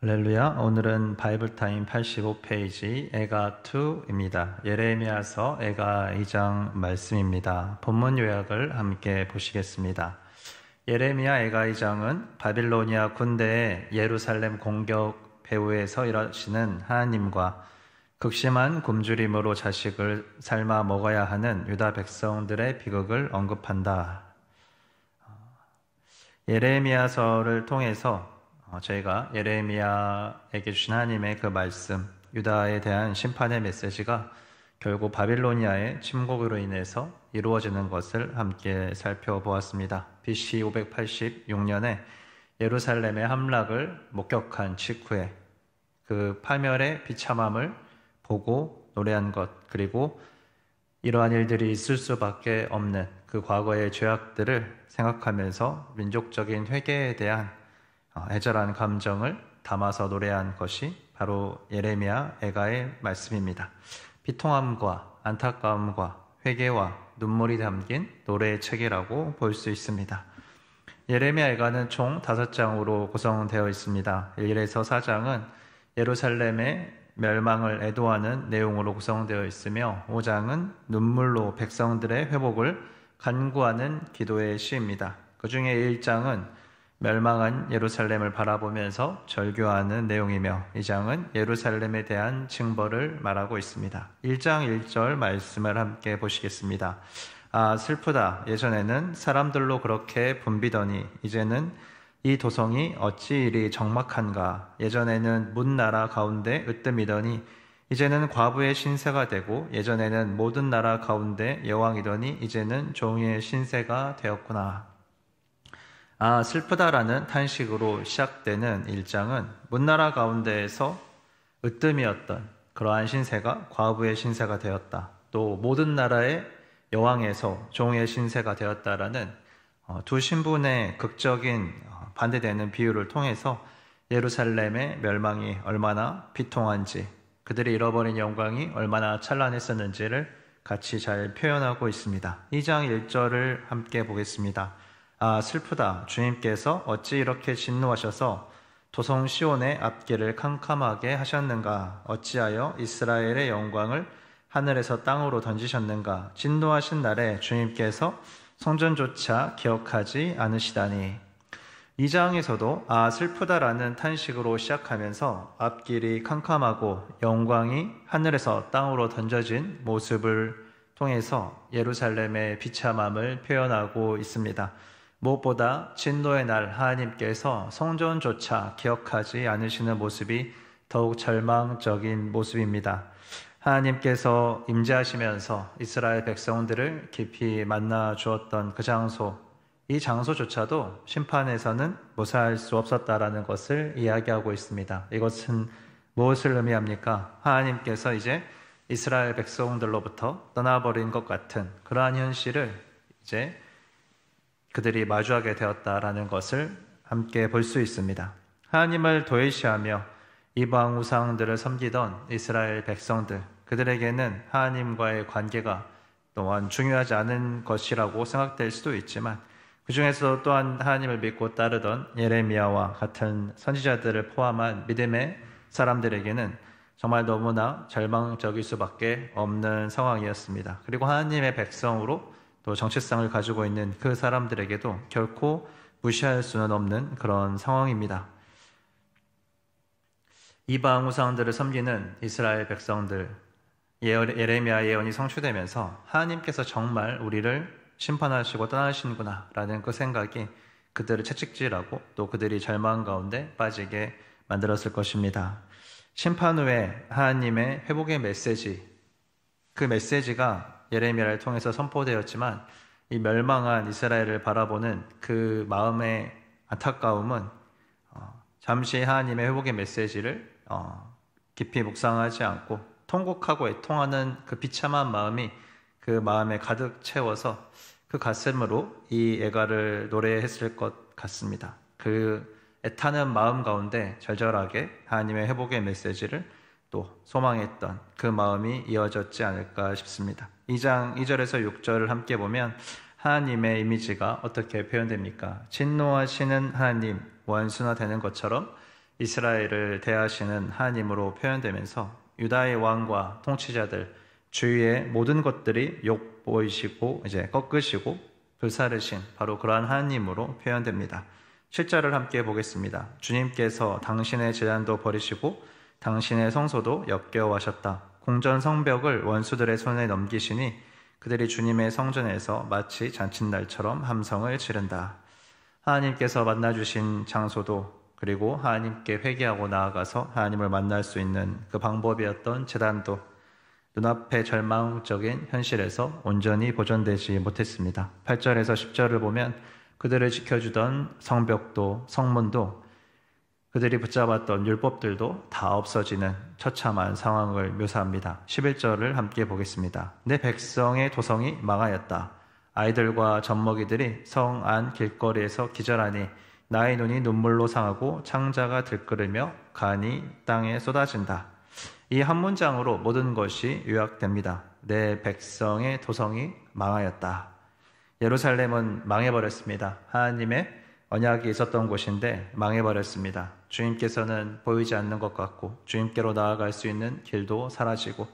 할렐루야. 오늘은 바이블타임 85페이지 에가 2입니다. 예레미야서 에가 2장 말씀입니다. 본문 요약을 함께 보시겠습니다. 예레미야 에가 2장은 바빌로니아 군대의 예루살렘 공격 배후에서 일하시는 하나님과 극심한 굶주림으로 자식을 삶아 먹어야 하는 유다 백성들의 비극을 언급한다. 예레미야서를 통해서 저희가 예레미야에게 주신 하나님의 그 말씀, 유다에 대한 심판의 메시지가 결국 바빌로니아의 침공으로 인해서 이루어지는 것을 함께 살펴보았습니다. BC 586년에 예루살렘의 함락을 목격한 직후에 그 파멸의 비참함을 보고 노래한 것, 그리고 이러한 일들이 있을 수밖에 없는 그 과거의 죄악들을 생각하면서 민족적인 회개에 대한 애절한 감정을 담아서 노래한 것이 바로 예레미야 에가의 말씀입니다. 비통함과 안타까움과 회개와 눈물이 담긴 노래의 책이라고 볼 수 있습니다. 예레미야 에가는 총 5장으로 구성되어 있습니다. 1에서 4장은 예루살렘의 멸망을 애도하는 내용으로 구성되어 있으며 5장은 눈물로 백성들의 회복을 간구하는 기도의 시입니다. 그 중에 1장은 멸망한 예루살렘을 바라보면서 절규하는 내용이며 2장은 예루살렘에 대한 징벌을 말하고 있습니다. 1장 1절 말씀을 함께 보시겠습니다. 아, 슬프다. 예전에는 사람들로 그렇게 붐비더니 이제는 이 도성이 어찌 이리 적막한가. 예전에는 문나라 가운데 으뜸이더니 이제는 과부의 신세가 되고 예전에는 모든 나라 가운데 여왕이더니 이제는 종이의 신세가 되었구나. 아, 슬프다라는 탄식으로 시작되는 1장은 문나라 가운데에서 으뜸이었던 그러한 신세가 과부의 신세가 되었다. 또 모든 나라의 여왕에서 종의 신세가 되었다라는 두 신분의 극적인 반대되는 비유를 통해서 예루살렘의 멸망이 얼마나 비통한지, 그들이 잃어버린 영광이 얼마나 찬란했었는지를 같이 잘 표현하고 있습니다. 2장 1절을 함께 보겠습니다. 아, 슬프다. 주님께서 어찌 이렇게 진노하셔서 도성 시온의 앞길을 캄캄하게 하셨는가? 어찌하여 이스라엘의 영광을 하늘에서 땅으로 던지셨는가? 진노하신 날에 주님께서 성전조차 기억하지 않으시다니. 2장에서도 아, 슬프다라는 탄식으로 시작하면서 앞길이 캄캄하고 영광이 하늘에서 땅으로 던져진 모습을 통해서 예루살렘의 비참함을 표현하고 있습니다. 무엇보다 진노의 날 하나님께서 성전조차 기억하지 않으시는 모습이 더욱 절망적인 모습입니다. 하나님께서 임재하시면서 이스라엘 백성들을 깊이 만나 주었던 그 장소, 이 장소조차도 심판에서는 무사할 수 없었다라는 것을 이야기하고 있습니다. 이것은 무엇을 의미합니까? 하나님께서 이제 이스라엘 백성들로부터 떠나버린 것 같은 그러한 현실을 이제 그들이 마주하게 되었다라는 것을 함께 볼 수 있습니다. 하나님을 도외시하며 이방 우상들을 섬기던 이스라엘 백성들, 그들에게는 하나님과의 관계가 또한 중요하지 않은 것이라고 생각될 수도 있지만 그 중에서 또한 하나님을 믿고 따르던 예레미야와 같은 선지자들을 포함한 믿음의 사람들에게는 정말 너무나 절망적일 수밖에 없는 상황이었습니다. 그리고 하나님의 백성으로 또 정체성을 가지고 있는 그 사람들에게도 결코 무시할 수는 없는 그런 상황입니다. 이방 우상들을 섬기는 이스라엘 백성들, 예레미야 예언이 성취되면서 하나님께서 정말 우리를 심판하시고 떠나시는구나 라는 그 생각이 그들을 채찍질하고 또 그들이 절망 가운데 빠지게 만들었을 것입니다. 심판 후에 하나님의 회복의 메시지, 그 메시지가 예레미야를 통해서 선포되었지만 이 멸망한 이스라엘을 바라보는 그 마음의 안타까움은 잠시 하나님의 회복의 메시지를 깊이 묵상하지 않고 통곡하고 애통하는 그 비참한 마음이 그 마음에 가득 채워서 그 가슴으로 이 애가를 노래했을 것 같습니다. 그 애타는 마음 가운데 절절하게 하나님의 회복의 메시지를 또 소망했던 그 마음이 이어졌지 않을까 싶습니다. 2장 2절에서 6절을 함께 보면 하나님의 이미지가 어떻게 표현됩니까? 진노하시는 하나님, 원순화되는 것처럼 이스라엘을 대하시는 하나님으로 표현되면서 유다의 왕과 통치자들 주위의 모든 것들이 욕보이시고 이제 꺾으시고 불사르신 바로 그러한 하나님으로 표현됩니다. 7절을 함께 보겠습니다. 주님께서 당신의 제단도 버리시고 당신의 성소도 역겨워하셨다. 공전 성벽을 원수들의 손에 넘기시니 그들이 주님의 성전에서 마치 잔칫날처럼 함성을 지른다. 하나님께서 만나주신 장소도 그리고 하나님께 회개하고 나아가서 하나님을 만날 수 있는 그 방법이었던 제단도 눈앞의 절망적인 현실에서 온전히 보존되지 못했습니다. 8절에서 10절을 보면 그들을 지켜주던 성벽도 성문도 그들이 붙잡았던 율법들도 다 없어지는 처참한 상황을 묘사합니다. 11절을 함께 보겠습니다. 내 백성의 도성이 망하였다. 아이들과 젖먹이들이 성 안 길거리에서 기절하니 나의 눈이 눈물로 상하고 창자가 들끓으며 간이 땅에 쏟아진다. 이 한 문장으로 모든 것이 요약됩니다. 내 백성의 도성이 망하였다. 예루살렘은 망해버렸습니다. 하나님의 언약이 있었던 곳인데 망해버렸습니다. 주님께서는 보이지 않는 것 같고 주님께로 나아갈 수 있는 길도 사라지고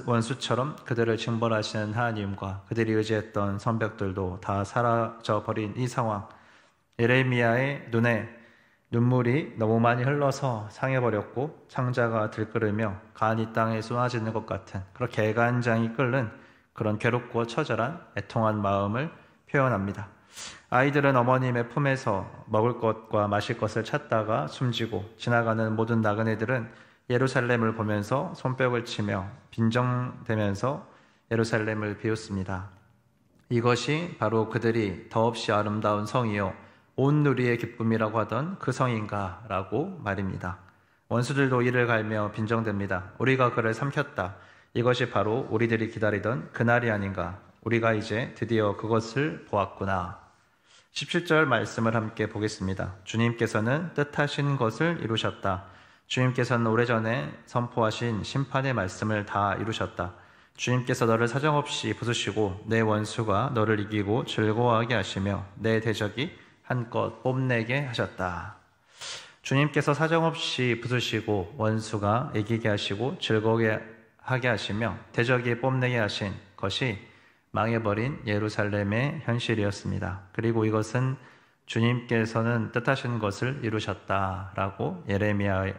원수처럼 그들을 징벌하시는 하나님과 그들이 의지했던 성벽들도 다 사라져버린 이 상황, 예레미야의 눈에 눈물이 너무 많이 흘러서 상해버렸고 창자가 들끓으며 간이 땅에 쏟아지는 것 같은 그렇게 애간장이 끓는 그런 괴롭고 처절한 애통한 마음을 표현합니다. 아이들은 어머님의 품에서 먹을 것과 마실 것을 찾다가 숨지고 지나가는 모든 나그네들은 예루살렘을 보면서 손뼉을 치며 빈정대면서 예루살렘을 비웃습니다. 이것이 바로 그들이 더없이 아름다운 성이요 온 누리의 기쁨이라고 하던 그 성인가 라고 말입니다. 원수들도 이를 갈며 빈정댑니다. 우리가 그를 삼켰다. 이것이 바로 우리들이 기다리던 그날이 아닌가. 우리가 이제 드디어 그것을 보았구나. 17절 말씀을 함께 보겠습니다. 주님께서는 뜻하신 것을 이루셨다. 주님께서는 오래전에 선포하신 심판의 말씀을 다 이루셨다. 주님께서 너를 사정없이 부수시고 내 원수가 너를 이기고 즐거워하게 하시며 내 대적이 한껏 뽐내게 하셨다. 주님께서 사정없이 부수시고 원수가 이기게 하시고 즐거워하게 하시며 대적이 뽐내게 하신 것이 망해버린 예루살렘의 현실이었습니다. 그리고 이것은 주님께서는 뜻하신 것을 이루셨다라고 예레미야에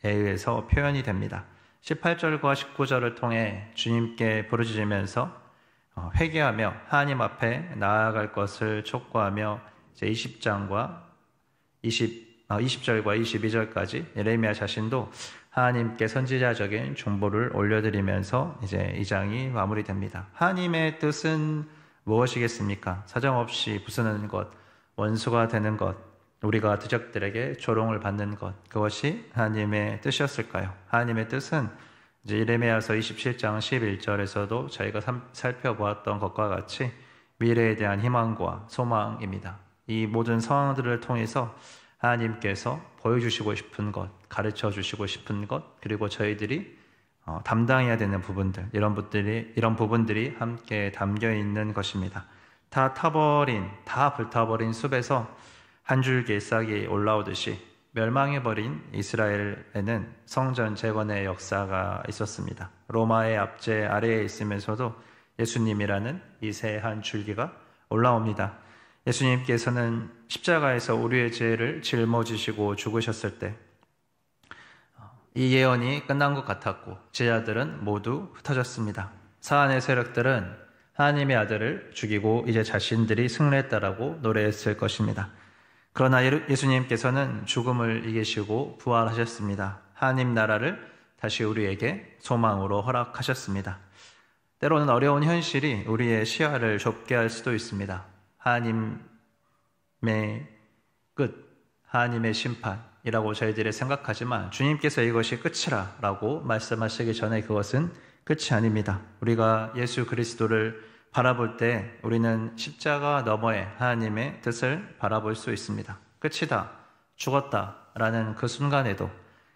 의해서 표현이 됩니다. 18절과 19절을 통해 주님께 부르짖으면서 회개하며 하나님 앞에 나아갈 것을 촉구하며 이제 20절과 22절까지 예레미야 자신도 하나님께 선지자적인 중보를 올려드리면서 이제 이 장이 마무리됩니다. 하나님의 뜻은 무엇이겠습니까? 사정없이 부수는 것, 원수가 되는 것, 우리가 대적들에게 조롱을 받는 것, 그것이 하나님의 뜻이었을까요? 하나님의 뜻은 이제 예레미야서 27장 11절에서도 저희가 살펴보았던 것과 같이 미래에 대한 희망과 소망입니다. 이 모든 상황들을 통해서 하나님께서 보여주시고 싶은 것, 가르쳐 주시고 싶은 것, 그리고 저희들이 담당해야 되는 부분들, 이런 부분들이 함께 담겨 있는 것입니다. 다 불타버린 숲에서 한 줄기 싹이 올라오듯이 멸망해버린 이스라엘에는 성전 재건의 역사가 있었습니다. 로마의 압제 아래에 있으면서도 예수님이라는 이 새 한 줄기가 올라옵니다. 예수님께서는 십자가에서 우리의 죄를 짊어지시고 죽으셨을 때 이 예언이 끝난 것 같았고 제자들은 모두 흩어졌습니다. 사안의 세력들은 하나님의 아들을 죽이고 이제 자신들이 승리했다라고 노래했을 것입니다. 그러나 예수님께서는 죽음을 이기시고 부활하셨습니다. 하나님 나라를 다시 우리에게 소망으로 허락하셨습니다. 때로는 어려운 현실이 우리의 시야를 좁게 할 수도 있습니다. 하나님의 끝, 하나님의 심판이라고 저희들이 생각하지만 주님께서 이것이 끝이라 라고 말씀하시기 전에 그것은 끝이 아닙니다. 우리가 예수 그리스도를 바라볼 때 우리는 십자가 너머에 하나님의 뜻을 바라볼 수 있습니다. 끝이다, 죽었다 라는 그 순간에도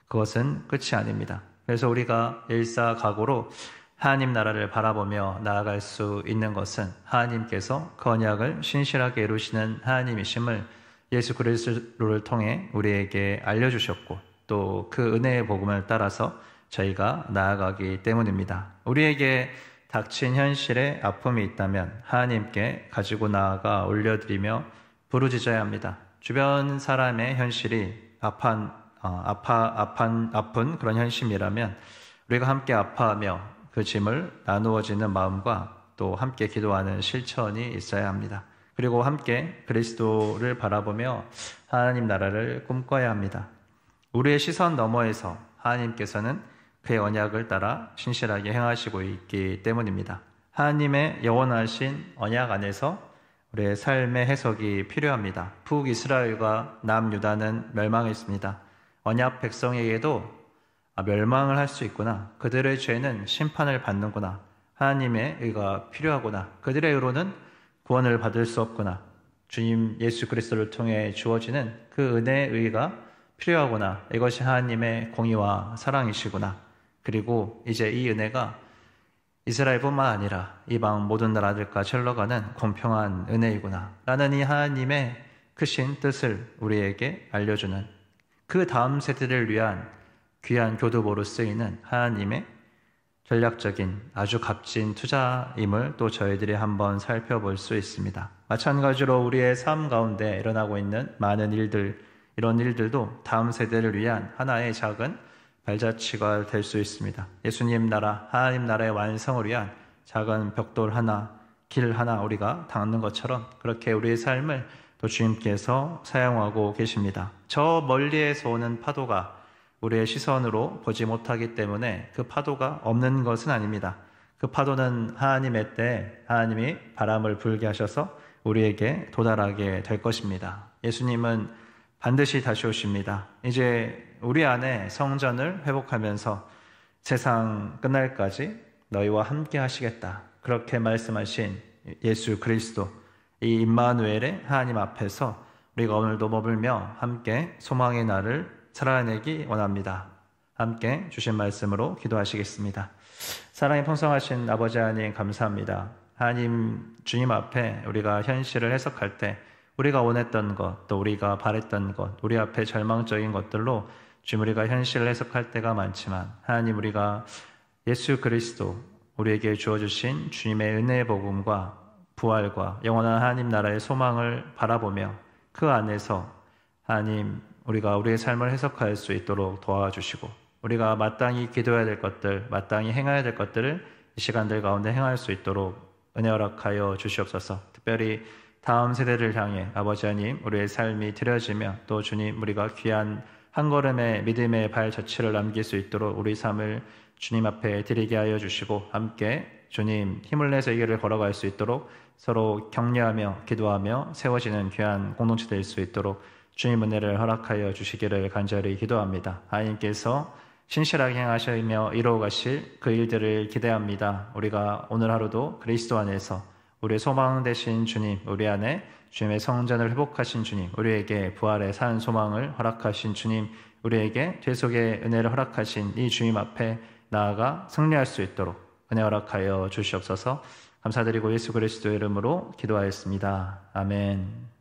그것은 끝이 아닙니다. 그래서 우리가 일사각오로 하나님 나라를 바라보며 나아갈 수 있는 것은 하나님께서 그 언약을 신실하게 이루시는 하나님이심을 예수 그리스도를 통해 우리에게 알려주셨고 또 그 은혜의 복음을 따라서 저희가 나아가기 때문입니다. 우리에게 닥친 현실에 아픔이 있다면 하나님께 가지고 나아가 올려드리며 부르짖어야 합니다. 주변 사람의 현실이 아픈 그런 현실이라면 우리가 함께 아파하며 그 짐을 나누어지는 마음과 또 함께 기도하는 실천이 있어야 합니다. 그리고 함께 그리스도를 바라보며 하나님 나라를 꿈꿔야 합니다. 우리의 시선 너머에서 하나님께서는 그의 언약을 따라 신실하게 행하시고 있기 때문입니다. 하나님의 영원하신 언약 안에서 우리의 삶의 해석이 필요합니다. 북이스라엘과 남유다는 멸망했습니다. 언약 백성에게도 멸망을 할 수 있구나. 그들의 죄는 심판을 받는구나. 하나님의 의가 필요하구나. 그들의 의로는 구원을 받을 수 없구나. 주님 예수 그리스도를 통해 주어지는 그 은혜의 의가 필요하구나. 이것이 하나님의 공의와 사랑이시구나. 그리고 이제 이 은혜가 이스라엘뿐만 아니라 이방 모든 나라들과 흘러가는 공평한 은혜이구나 라는 이 하나님의 크신 뜻을 우리에게 알려주는 그 다음 세대를 위한 귀한 교두보로 쓰이는 하나님의 전략적인 아주 값진 투자임을 또 저희들이 한번 살펴볼 수 있습니다. 마찬가지로 우리의 삶 가운데 일어나고 있는 많은 일들, 이런 일들도 다음 세대를 위한 하나의 작은 발자취가 될 수 있습니다. 예수님 나라, 하나님 나라의 완성을 위한 작은 벽돌 하나, 길 하나 우리가 닦는 것처럼 그렇게 우리의 삶을 또 주님께서 사용하고 계십니다. 저 멀리에서 오는 파도가 우리의 시선으로 보지 못하기 때문에 그 파도가 없는 것은 아닙니다. 그 파도는 하나님의 때에 하나님이 바람을 불게 하셔서 우리에게 도달하게 될 것입니다. 예수님은 반드시 다시 오십니다. 이제 우리 안에 성전을 회복하면서 세상 끝날까지 너희와 함께 하시겠다. 그렇게 말씀하신 예수 그리스도, 이 임마누엘의 하나님 앞에서 우리가 오늘도 머물며 함께 소망의 날을 살아내기 원합니다. 함께 주신 말씀으로 기도하시겠습니다. 사랑이 풍성하신 아버지 하나님 감사합니다. 하나님 주님 앞에 우리가 현실을 해석할 때 우리가 원했던 것, 또 우리가 바랬던 것, 우리 앞에 절망적인 것들로 주님 우리가 현실을 해석할 때가 많지만 하나님 우리가 예수 그리스도 우리에게 주어주신 주님의 은혜의 복음과 부활과 영원한 하나님 나라의 소망을 바라보며 그 안에서 하나님 우리가 우리의 삶을 해석할 수 있도록 도와주시고 우리가 마땅히 기도해야 될 것들, 마땅히 행해야 될 것들을 이 시간들 가운데 행할 수 있도록 은혜 허락하여 주시옵소서. 특별히 다음 세대를 향해 아버지 하나님 우리의 삶이 드려지며 또 주님 우리가 귀한 한 걸음의 믿음의 발자취를 남길 수 있도록 우리 삶을 주님 앞에 드리게 하여 주시고 함께 주님 힘을 내서 이 길을 걸어갈 수 있도록 서로 격려하며 기도하며 세워지는 귀한 공동체 될 수 있도록 주님 은혜를 허락하여 주시기를 간절히 기도합니다. 하나님께서 신실하게 행하시며 이루어 가실 그 일들을 기대합니다. 우리가 오늘 하루도 그리스도 안에서 우리의 소망 되신 주님, 우리 안에 주님의 성전을 회복하신 주님, 우리에게 부활의 산 소망을 허락하신 주님, 우리에게 죄속의 은혜를 허락하신 이 주님 앞에 나아가 승리할 수 있도록 은혜 허락하여 주시옵소서. 감사드리고 예수 그리스도의 이름으로 기도하였습니다. 아멘.